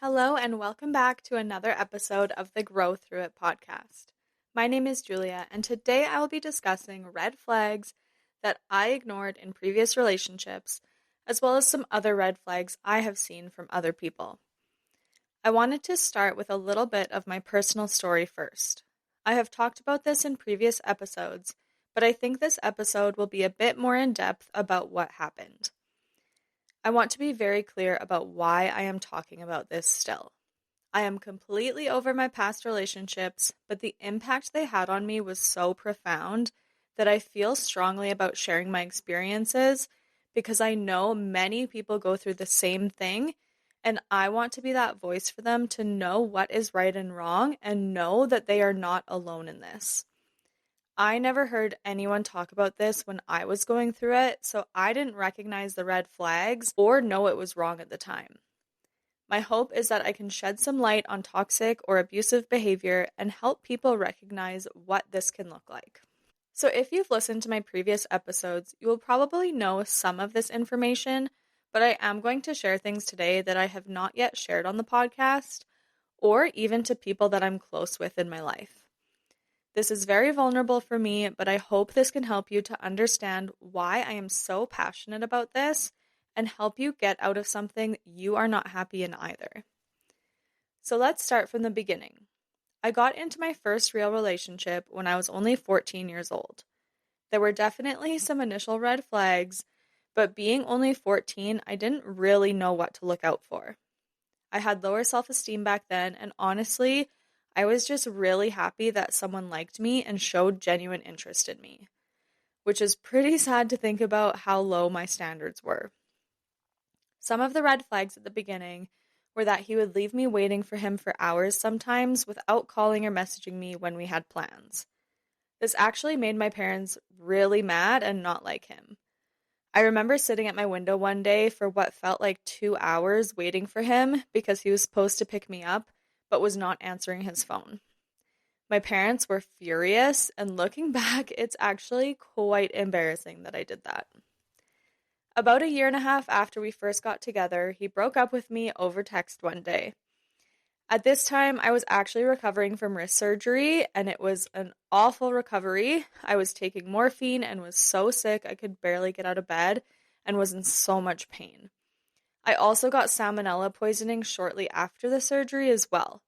Hello, and welcome back to another episode of the Grow Through It podcast. My name is Julia, and today I will be discussing red flags that I ignored in previous relationships, as well as some other red flags I have seen from other people. I wanted to start with a little bit of my personal story first. I have talked about this in previous episodes, but I think this episode will be a bit more in depth about what happened. I want to be very clear about why I am talking about this still. I am completely over my past relationships, but the impact they had on me was so profound that I feel strongly about sharing my experiences because I know many people go through the same thing, and I want to be that voice for them to know what is right and wrong and know that they are not alone in this. I never heard anyone talk about this when I was going through it, so I didn't recognize the red flags or know it was wrong at the time. My hope is that I can shed some light on toxic or abusive behavior and help people recognize what this can look like. So if you've listened to my previous episodes, you will probably know some of this information, but I am going to share things today that I have not yet shared on the podcast or even to people that I'm close with in my life. This is very vulnerable for me, but I hope this can help you to understand why I am so passionate about this and help you get out of something you are not happy in either. So let's start from the beginning. I got into my first real relationship when I was only 14 years old. There were definitely some initial red flags, but being only 14, I didn't really know what to look out for. I had lower self-esteem back then, and honestly, I was just really happy that someone liked me and showed genuine interest in me, which is pretty sad to think about how low my standards were. Some of the red flags at the beginning were that he would leave me waiting for him for hours sometimes without calling or messaging me when we had plans. This actually made my parents really mad and not like him. I remember sitting at my window one day for what felt like 2 hours waiting for him because he was supposed to pick me up, but was not answering his phone. My parents were furious, and looking back, it's actually quite embarrassing that I did that. About a year and a half after we first got together, he broke up with me over text one day. At this time, I was actually recovering from wrist surgery, and it was an awful recovery. I was taking morphine and was so sick I could barely get out of bed and was in so much pain. I also got salmonella poisoning shortly after the surgery as well.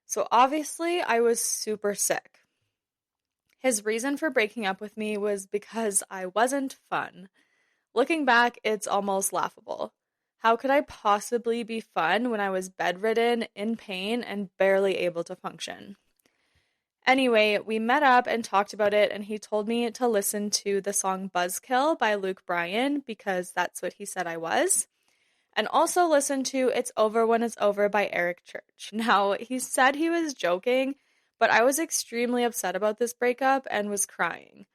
So obviously, I was super sick. His reason for breaking up with me was because I wasn't fun. Looking back, it's almost laughable. How could I possibly be fun when I was bedridden, in pain, and barely able to function? Anyway, we met up and talked about it, and he told me to listen to the song Buzzkill by Luke Bryan because that's what he said I was. And also listen to It's Over When It's Over by Eric Church. Now, he said he was joking, but I was extremely upset about this breakup and was crying.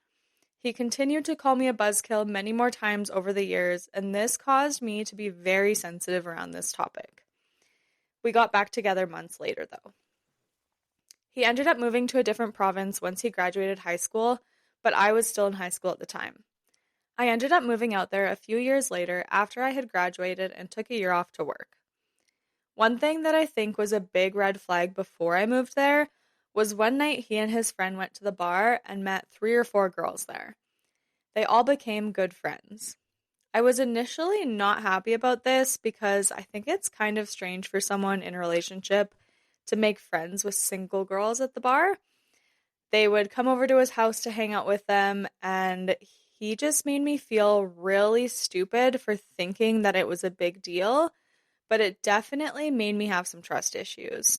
He continued to call me a buzzkill many more times over the years, and this caused me to be very sensitive around this topic. We got back together months later, though. He ended up moving to a different province once he graduated high school, but I was still in high school at the time. I ended up moving out there a few years later after I had graduated and took a year off to work. One thing that I think was a big red flag before I moved there was one night he and his friend went to the bar and met 3 or 4 girls there. They all became good friends. I was initially not happy about this because I think it's kind of strange for someone in a relationship to make friends with single girls at the bar. They would come over to his house to hang out with them, and he just made me feel really stupid for thinking that it was a big deal, but it definitely made me have some trust issues.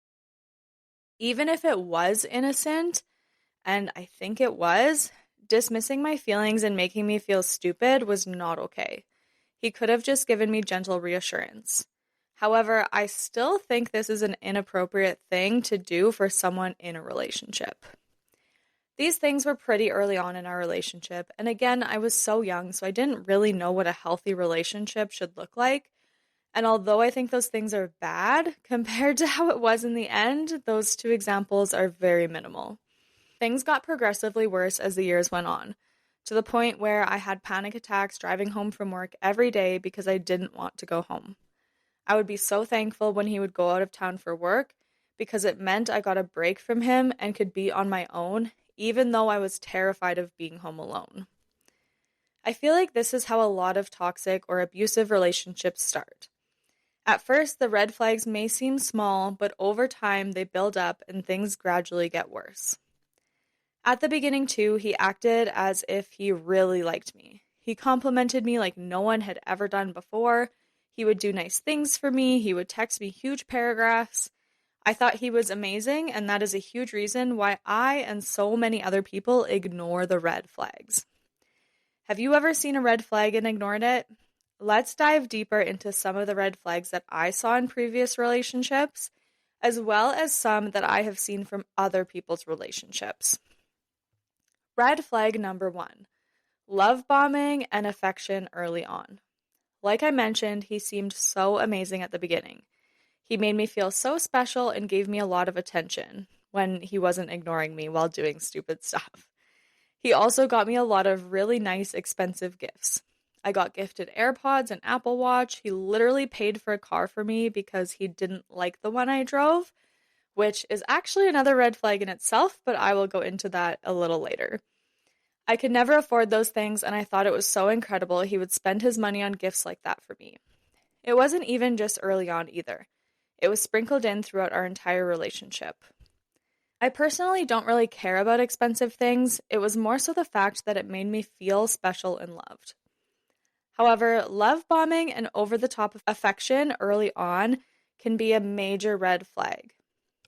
Even if it was innocent, and I think it was, dismissing my feelings and making me feel stupid was not okay. He could have just given me gentle reassurance. However, I still think this is an inappropriate thing to do for someone in a relationship. These things were pretty early on in our relationship, and again, I was so young, so I didn't really know what a healthy relationship should look like. And although I think those things are bad, compared to how it was in the end, those 2 examples are very minimal. Things got progressively worse as the years went on, to the point where I had panic attacks driving home from work every day because I didn't want to go home. I would be so thankful when he would go out of town for work because it meant I got a break from him and could be on my own, even though I was terrified of being home alone. I feel like this is how a lot of toxic or abusive relationships start. At first, the red flags may seem small, but over time they build up and things gradually get worse. At the beginning, too, he acted as if he really liked me. He complimented me like no one had ever done before. He would do nice things for me. He would text me huge paragraphs. I thought he was amazing, and that is a huge reason why I and so many other people ignore the red flags. Have you ever seen a red flag and ignored it? Let's dive deeper into some of the red flags that I saw in previous relationships, as well as some that I have seen from other people's relationships. Red flag number 1, love bombing and affection early on. Like I mentioned, he seemed so amazing at the beginning. He made me feel so special and gave me a lot of attention when he wasn't ignoring me while doing stupid stuff. He also got me a lot of really nice, expensive gifts. I got gifted AirPods and Apple Watch. He literally paid for a car for me because he didn't like the one I drove, which is actually another red flag in itself, but I will go into that a little later. I could never afford those things, and I thought it was so incredible he would spend his money on gifts like that for me. It wasn't even just early on either. It was sprinkled in throughout our entire relationship. I personally don't really care about expensive things. It was more so the fact that it made me feel special and loved. However, love bombing and over-the-top affection early on can be a major red flag.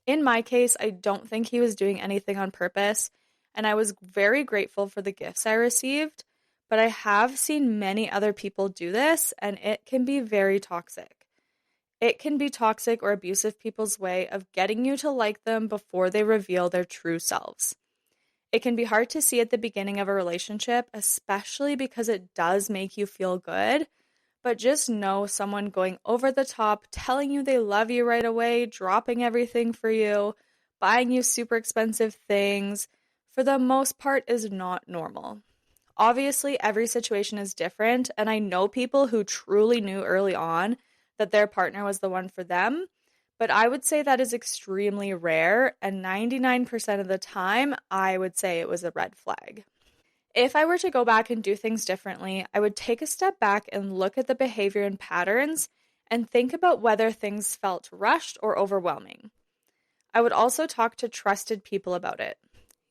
In my case, I don't think he was doing anything on purpose, and I was very grateful for the gifts I received, but I have seen many other people do this, and it can be very toxic. It can be toxic or abusive people's way of getting you to like them before they reveal their true selves. It can be hard to see at the beginning of a relationship, especially because it does make you feel good, but just know someone going over the top, telling you they love you right away, dropping everything for you, buying you super expensive things, for the most part is not normal. Obviously, every situation is different, and I know people who truly knew early on that their partner was the one for them, but I would say that is extremely rare, and 99% of the time, I would say it was a red flag. If I were to go back and do things differently, I would take a step back and look at the behavior and patterns and think about whether things felt rushed or overwhelming. I would also talk to trusted people about it.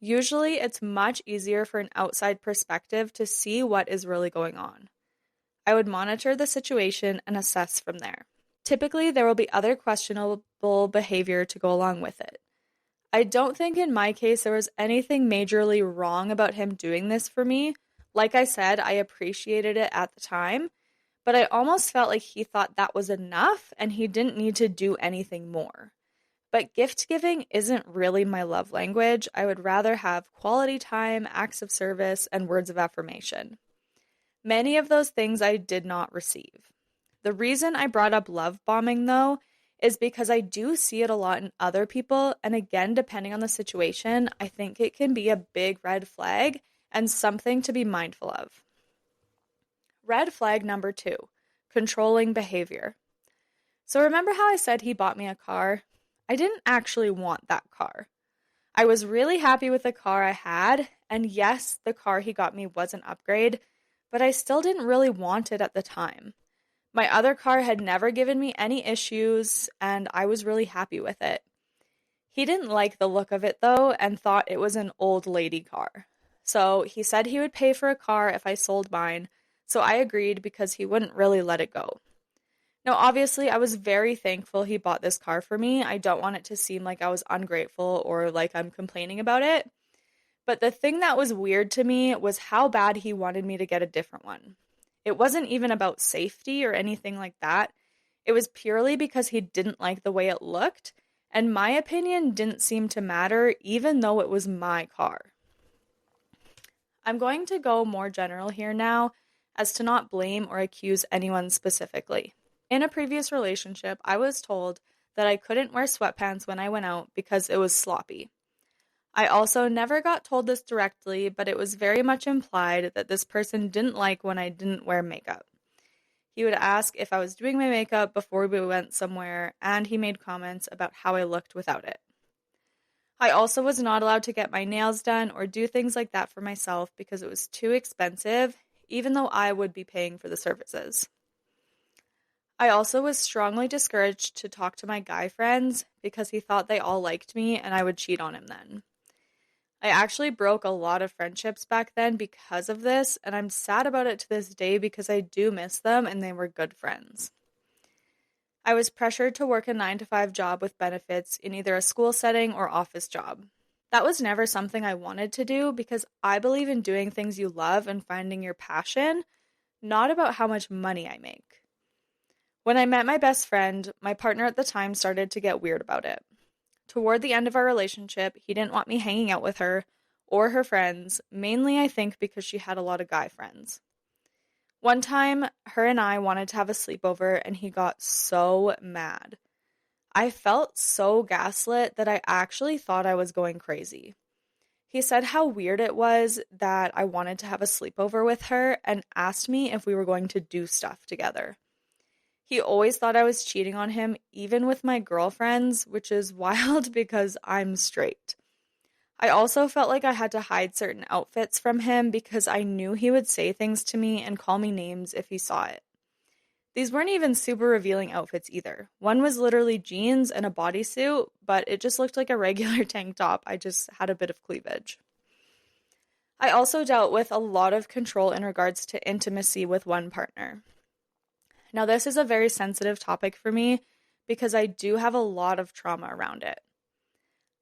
Usually, it's much easier for an outside perspective to see what is really going on. I would monitor the situation and assess from there. Typically, there will be other questionable behavior to go along with it. I don't think in my case there was anything majorly wrong about him doing this for me. Like I said, I appreciated it at the time, but I almost felt like he thought that was enough and he didn't need to do anything more. But gift giving isn't really my love language. I would rather have quality time, acts of service, and words of affirmation. Many of those things I did not receive. The reason I brought up love bombing, though, is because I do see it a lot in other people, and again, depending on the situation, I think it can be a big red flag and something to be mindful of. Red flag number 2, controlling behavior. So remember how I said he bought me a car? I didn't actually want that car. I was really happy with the car I had, and yes, the car he got me was an upgrade, but I still didn't really want it at the time. My other car had never given me any issues, and I was really happy with it. He didn't like the look of it, though, and thought it was an old lady car. So he said he would pay for a car if I sold mine, so I agreed because he wouldn't really let it go. Now, obviously, I was very thankful he bought this car for me. I don't want it to seem like I was ungrateful or like I'm complaining about it. But the thing that was weird to me was how bad he wanted me to get a different one. It wasn't even about safety or anything like that. It was purely because he didn't like the way it looked, and my opinion didn't seem to matter even though it was my car. I'm going to go more general here now as to not blame or accuse anyone specifically. In a previous relationship, I was told that I couldn't wear sweatpants when I went out because it was sloppy. I also never got told this directly, but it was very much implied that this person didn't like when I didn't wear makeup. He would ask if I was doing my makeup before we went somewhere, and he made comments about how I looked without it. I also was not allowed to get my nails done or do things like that for myself because it was too expensive, even though I would be paying for the services. I also was strongly discouraged to talk to my guy friends because he thought they all liked me and I would cheat on him then. I actually broke a lot of friendships back then because of this, and I'm sad about it to this day because I do miss them and they were good friends. I was pressured to work a 9-to-5 job with benefits in either a school setting or office job. That was never something I wanted to do because I believe in doing things you love and finding your passion, not about how much money I make. When I met my best friend, my partner at the time started to get weird about it. Toward the end of our relationship, he didn't want me hanging out with her or her friends, mainly I think because she had a lot of guy friends. One time, her and I wanted to have a sleepover and he got so mad. I felt so gaslit that I actually thought I was going crazy. He said how weird it was that I wanted to have a sleepover with her and asked me if we were going to do stuff together. He always thought I was cheating on him, even with my girlfriends, which is wild because I'm straight. I also felt like I had to hide certain outfits from him because I knew he would say things to me and call me names if he saw it. These weren't even super revealing outfits either. One was literally jeans and a bodysuit, but it just looked like a regular tank top. I just had a bit of cleavage. I also dealt with a lot of control in regards to intimacy with one partner. Now, this is a very sensitive topic for me because I do have a lot of trauma around it.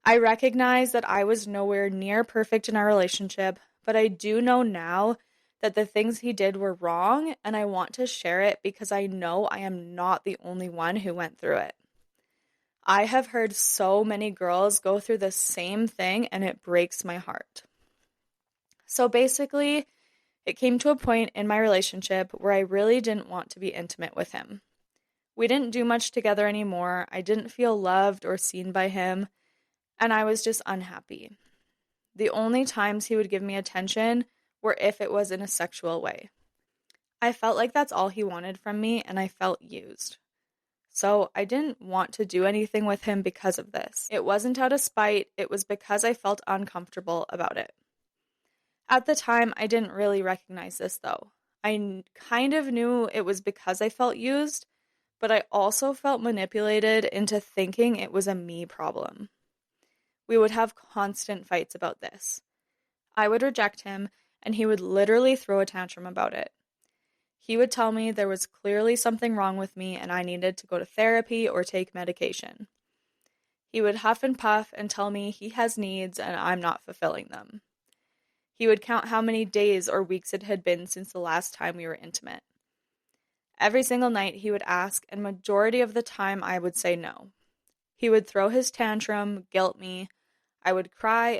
I recognize that I was nowhere near perfect in our relationship, but I do know now that the things he did were wrong, and I want to share it because I know I am not the only one who went through it. I have heard so many girls go through the same thing, and it breaks my heart. So basically, it came to a point in my relationship where I really didn't want to be intimate with him. We didn't do much together anymore. I didn't feel loved or seen by him, and I was just unhappy. The only times he would give me attention were if it was in a sexual way. I felt like that's all he wanted from me, and I felt used. So I didn't want to do anything with him because of this. It wasn't out of spite, it was because I felt uncomfortable about it. At the time, I didn't really recognize this though. I kind of knew it was because I felt used, but I also felt manipulated into thinking it was a me problem. We would have constant fights about this. I would reject him, and he would literally throw a tantrum about it. He would tell me there was clearly something wrong with me and I needed to go to therapy or take medication. He would huff and puff and tell me he has needs and I'm not fulfilling them. He would count how many days or weeks it had been since the last time we were intimate. Every single night he would ask, and majority of the time I would say no. He would throw his tantrum, guilt me. I would cry,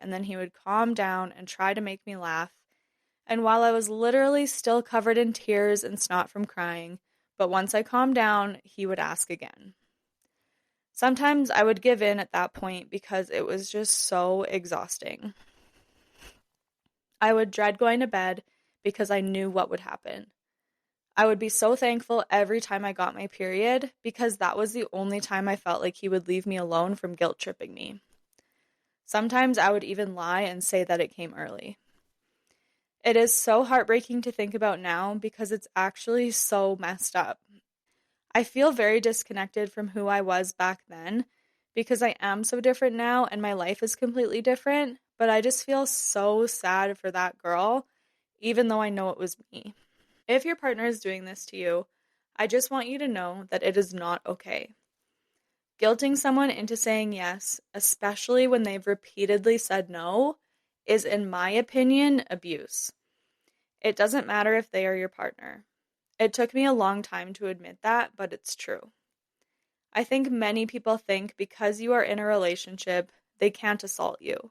and then he would calm down and try to make me laugh. And while I was literally still covered in tears and snot from crying, but once I calmed down, he would ask again. Sometimes I would give in at that point because it was just so exhausting. I would dread going to bed because I knew what would happen. I would be so thankful every time I got my period because that was the only time I felt like he would leave me alone from guilt tripping me. Sometimes I would even lie and say that it came early. It is so heartbreaking to think about now because it's actually so messed up. I feel very disconnected from who I was back then because I am so different now and my life is completely different, but I just feel so sad for that girl, even though I know it was me. If your partner is doing this to you, I just want you to know that it is not okay. Guilting someone into saying yes, especially when they've repeatedly said no, is, in my opinion, abuse. It doesn't matter if they are your partner. It took me a long time to admit that, but it's true. I think many people think because you are in a relationship, they can't assault you.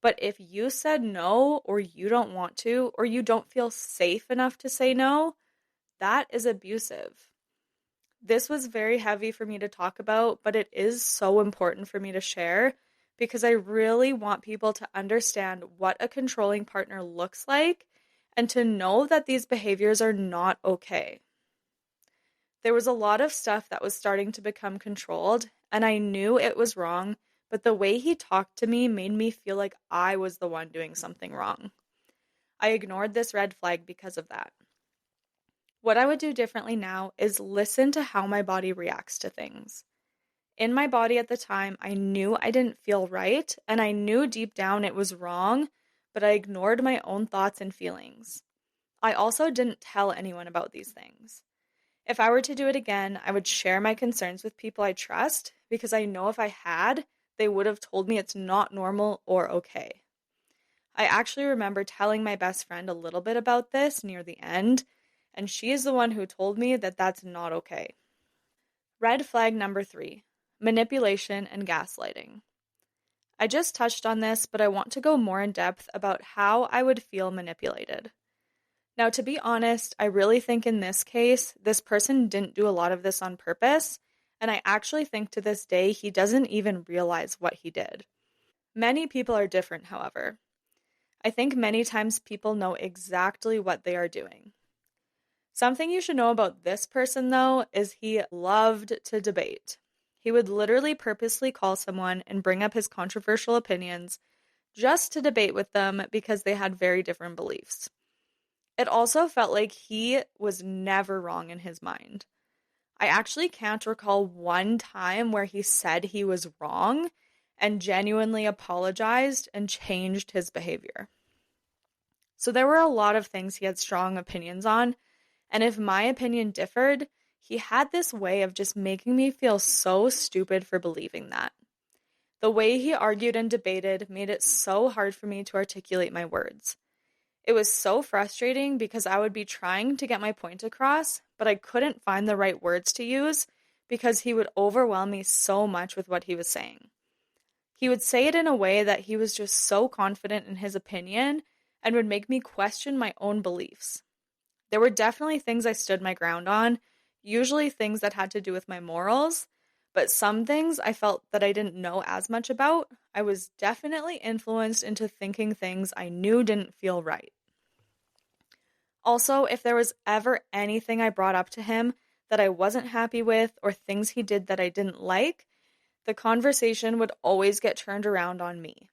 But if you said no, or you don't want to, or you don't feel safe enough to say no, that is abusive. This was very heavy for me to talk about, but it is so important for me to share because I really want people to understand what a controlling partner looks like and to know that these behaviors are not okay. There was a lot of stuff that was starting to become controlled, and I knew it was wrong, but the way he talked to me made me feel like I was the one doing something wrong. I ignored this red flag because of that. What I would do differently now is listen to how my body reacts to things. In my body at the time, I knew I didn't feel right, and I knew deep down it was wrong, but I ignored my own thoughts and feelings. I also didn't tell anyone about these things. If I were to do it again, I would share my concerns with people I trust because I know if I had, they would have told me it's not normal or okay. I actually remember telling my best friend a little bit about this near the end, and she is the one who told me that that's not okay. Red flag number 3, manipulation and gaslighting. I just touched on this, but I want to go more in depth about how I would feel manipulated. Now, to be honest, I really think in this case, this person didn't do a lot of this on purpose, and I actually think to this day he doesn't even realize what he did. Many people are different, however. I think many times people know exactly what they are doing. Something you should know about this person, though, is he loved to debate. He would literally purposely call someone and bring up his controversial opinions just to debate with them because they had very different beliefs. It also felt like he was never wrong in his mind. I actually can't recall one time where he said he was wrong and genuinely apologized and changed his behavior. So there were a lot of things he had strong opinions on, and if my opinion differed, he had this way of just making me feel so stupid for believing that. The way he argued and debated made it so hard for me to articulate my words. It was so frustrating because I would be trying to get my point across, but I couldn't find the right words to use because he would overwhelm me so much with what he was saying. He would say it in a way that he was just so confident in his opinion and would make me question my own beliefs. There were definitely things I stood my ground on, usually things that had to do with my morals, but some things I felt that I didn't know as much about. I was definitely influenced into thinking things I knew didn't feel right. Also, if there was ever anything I brought up to him that I wasn't happy with or things he did that I didn't like, the conversation would always get turned around on me.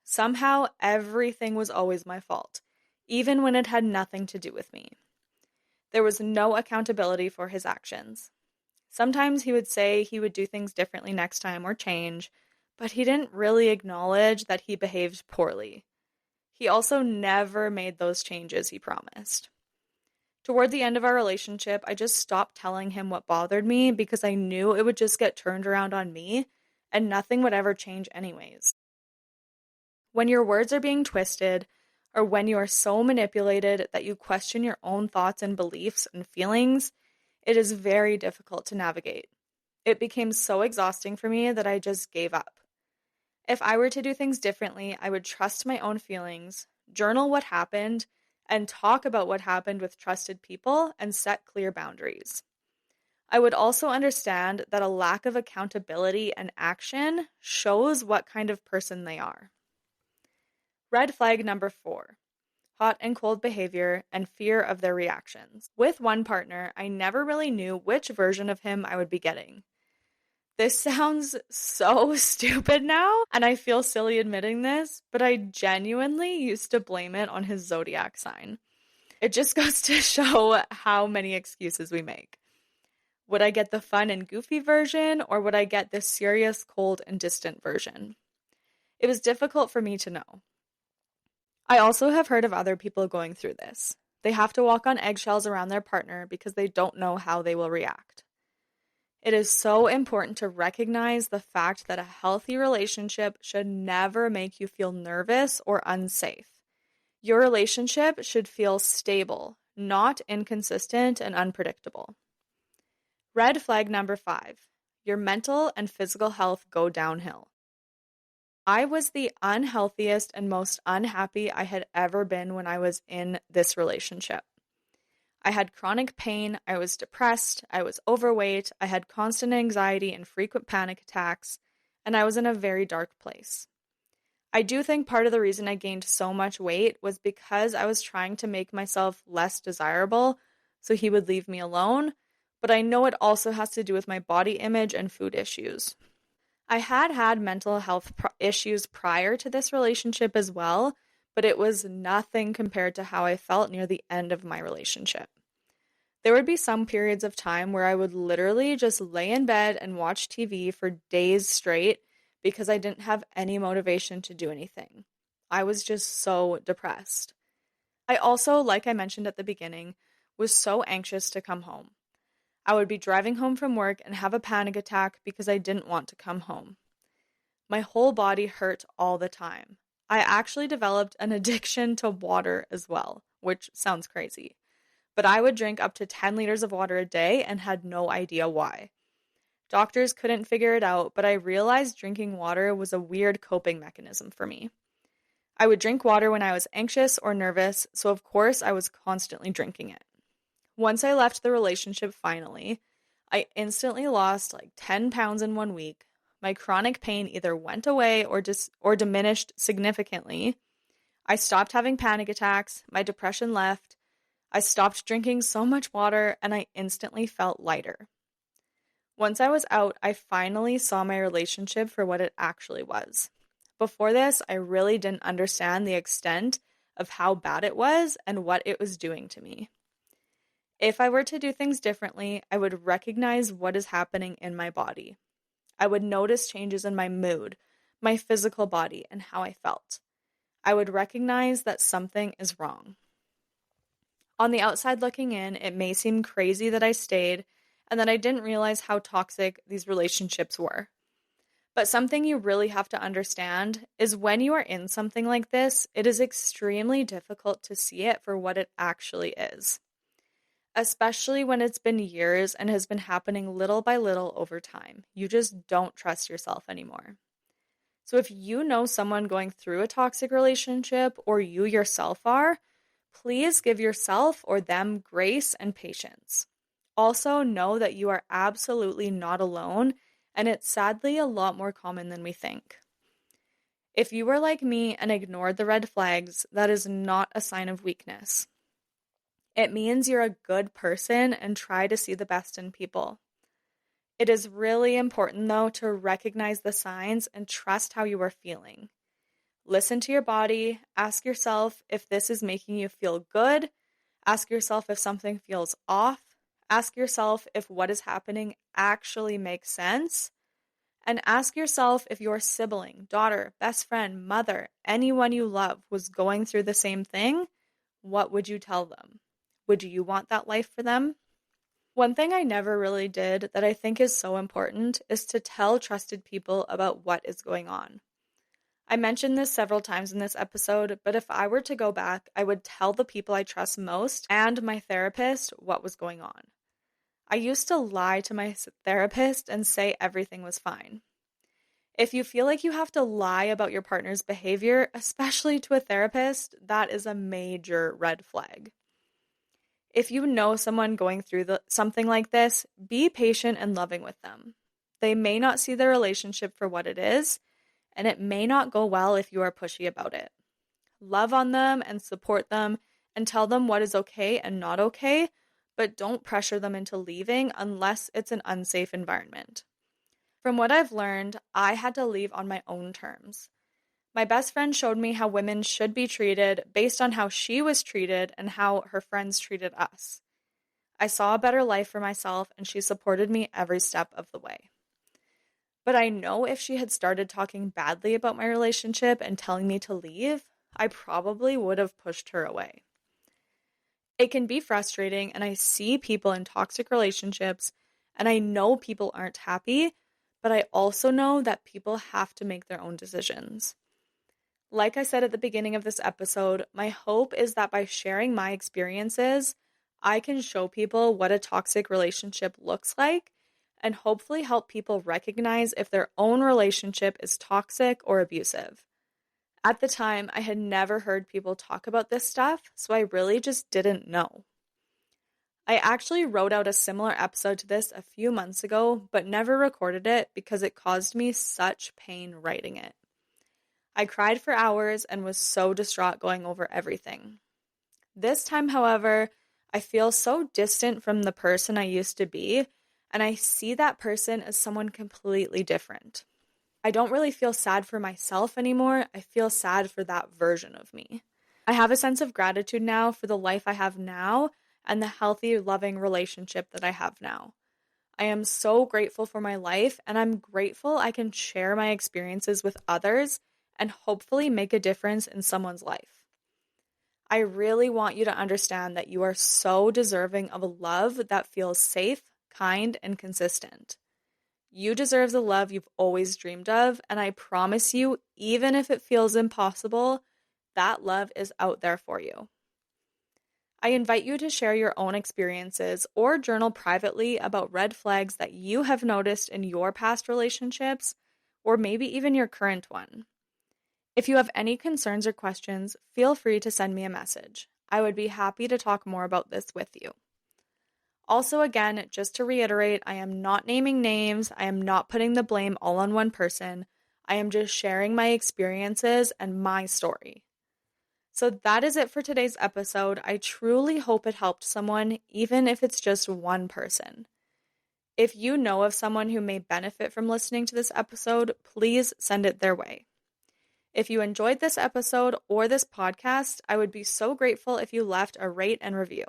Somehow, everything was always my fault, even when it had nothing to do with me. There was no accountability for his actions. Sometimes he would say he would do things differently next time or change, but he didn't really acknowledge that he behaved poorly. He also never made those changes he promised. Toward the end of our relationship, I just stopped telling him what bothered me because I knew it would just get turned around on me and nothing would ever change anyways. When your words are being twisted, or when you are so manipulated that you question your own thoughts and beliefs and feelings, it is very difficult to navigate. It became so exhausting for me that I just gave up. If I were to do things differently, I would trust my own feelings, journal what happened, and talk about what happened with trusted people and set clear boundaries. I would also understand that a lack of accountability and action shows what kind of person they are. Red flag number 4, hot and cold behavior and fear of their reactions. With one partner, I never really knew which version of him I would be getting. This sounds so stupid now, and I feel silly admitting this, but I genuinely used to blame it on his zodiac sign. It just goes to show how many excuses we make. Would I get the fun and goofy version, or would I get the serious, cold, and distant version? It was difficult for me to know. I also have heard of other people going through this. They have to walk on eggshells around their partner because they don't know how they will react. It is so important to recognize the fact that a healthy relationship should never make you feel nervous or unsafe. Your relationship should feel stable, not inconsistent and unpredictable. Red flag number 5, your mental and physical health go downhill. I was the unhealthiest and most unhappy I had ever been when I was in this relationship. I had chronic pain, I was depressed, I was overweight, I had constant anxiety and frequent panic attacks, and I was in a very dark place. I do think part of the reason I gained so much weight was because I was trying to make myself less desirable so he would leave me alone, but I know it also has to do with my body image and food issues. I had mental health issues prior to this relationship as well, but it was nothing compared to how I felt near the end of my relationship. There would be some periods of time where I would literally just lay in bed and watch TV for days straight because I didn't have any motivation to do anything. I was just so depressed. I also, like I mentioned at the beginning, was so anxious to come home. I would be driving home from work and have a panic attack because I didn't want to come home. My whole body hurt all the time. I actually developed an addiction to water as well, which sounds crazy. But I would drink up to 10 liters of water a day and had no idea why. Doctors couldn't figure it out, but I realized drinking water was a weird coping mechanism for me. I would drink water when I was anxious or nervous, so of course I was constantly drinking it. Once I left the relationship finally, I instantly lost like 10 pounds in 1 week. My chronic pain either went away or diminished significantly. I stopped having panic attacks, my depression left, I stopped drinking so much water, and I instantly felt lighter. Once I was out, I finally saw my relationship for what it actually was. Before this, I really didn't understand the extent of how bad it was and what it was doing to me. If I were to do things differently, I would recognize what is happening in my body. I would notice changes in my mood, my physical body, and how I felt. I would recognize that something is wrong. On the outside looking in, it may seem crazy that I stayed and that I didn't realize how toxic these relationships were. But something you really have to understand is when you are in something like this, it is extremely difficult to see it for what it actually is. Especially when it's been years and has been happening little by little over time. You just don't trust yourself anymore. So if you know someone going through a toxic relationship or you yourself are, please give yourself or them grace and patience. Also, know that you are absolutely not alone, and it's sadly a lot more common than we think. If you were like me and ignored the red flags, that is not a sign of weakness. It means you're a good person and try to see the best in people. It is really important, though, to recognize the signs and trust how you are feeling. Listen to your body. Ask yourself if this is making you feel good. Ask yourself if something feels off. Ask yourself if what is happening actually makes sense. And ask yourself if your sibling, daughter, best friend, mother, anyone you love was going through the same thing. What would you tell them? Would you want that life for them? One thing I never really did that I think is so important is to tell trusted people about what is going on. I mentioned this several times in this episode, but if I were to go back, I would tell the people I trust most and my therapist what was going on. I used to lie to my therapist and say everything was fine. If you feel like you have to lie about your partner's behavior, especially to a therapist, that is a major red flag. If you know someone going through something like this, be patient and loving with them. They may not see their relationship for what it is, and it may not go well if you are pushy about it. Love on them and support them and tell them what is okay and not okay, but don't pressure them into leaving unless it's an unsafe environment. From what I've learned, I had to leave on my own terms. My best friend showed me how women should be treated based on how she was treated and how her friends treated us. I saw a better life for myself, and she supported me every step of the way. But I know if she had started talking badly about my relationship and telling me to leave, I probably would have pushed her away. It can be frustrating, and I see people in toxic relationships, and I know people aren't happy, but I also know that people have to make their own decisions. Like I said at the beginning of this episode, my hope is that by sharing my experiences, I can show people what a toxic relationship looks like and hopefully help people recognize if their own relationship is toxic or abusive. At the time, I had never heard people talk about this stuff, so I really just didn't know. I actually wrote out a similar episode to this a few months ago, but never recorded it because it caused me such pain writing it. I cried for hours and was so distraught going over everything. This time, however, I feel so distant from the person I used to be, and I see that person as someone completely different. I don't really feel sad for myself anymore. I feel sad for that version of me. I have a sense of gratitude now for the life I have now and the healthy, loving relationship that I have now. I am so grateful for my life, and I'm grateful I can share my experiences with others and hopefully make a difference in someone's life. I really want you to understand that you are so deserving of a love that feels safe, kind, and consistent. You deserve the love you've always dreamed of, and I promise you, even if it feels impossible, that love is out there for you. I invite you to share your own experiences or journal privately about red flags that you have noticed in your past relationships, or maybe even your current one. If you have any concerns or questions, feel free to send me a message. I would be happy to talk more about this with you. Also, again, just to reiterate, I am not naming names. I am not putting the blame all on one person. I am just sharing my experiences and my story. So that is it for today's episode. I truly hope it helped someone, even if it's just one person. If you know of someone who may benefit from listening to this episode, please send it their way. If you enjoyed this episode or this podcast, I would be so grateful if you left a rate and review.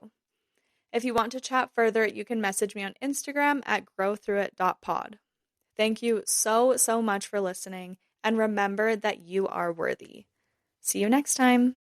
If you want to chat further, you can message me on Instagram at growthroughit.pod. Thank you so much for listening, and remember that you are worthy. See you next time.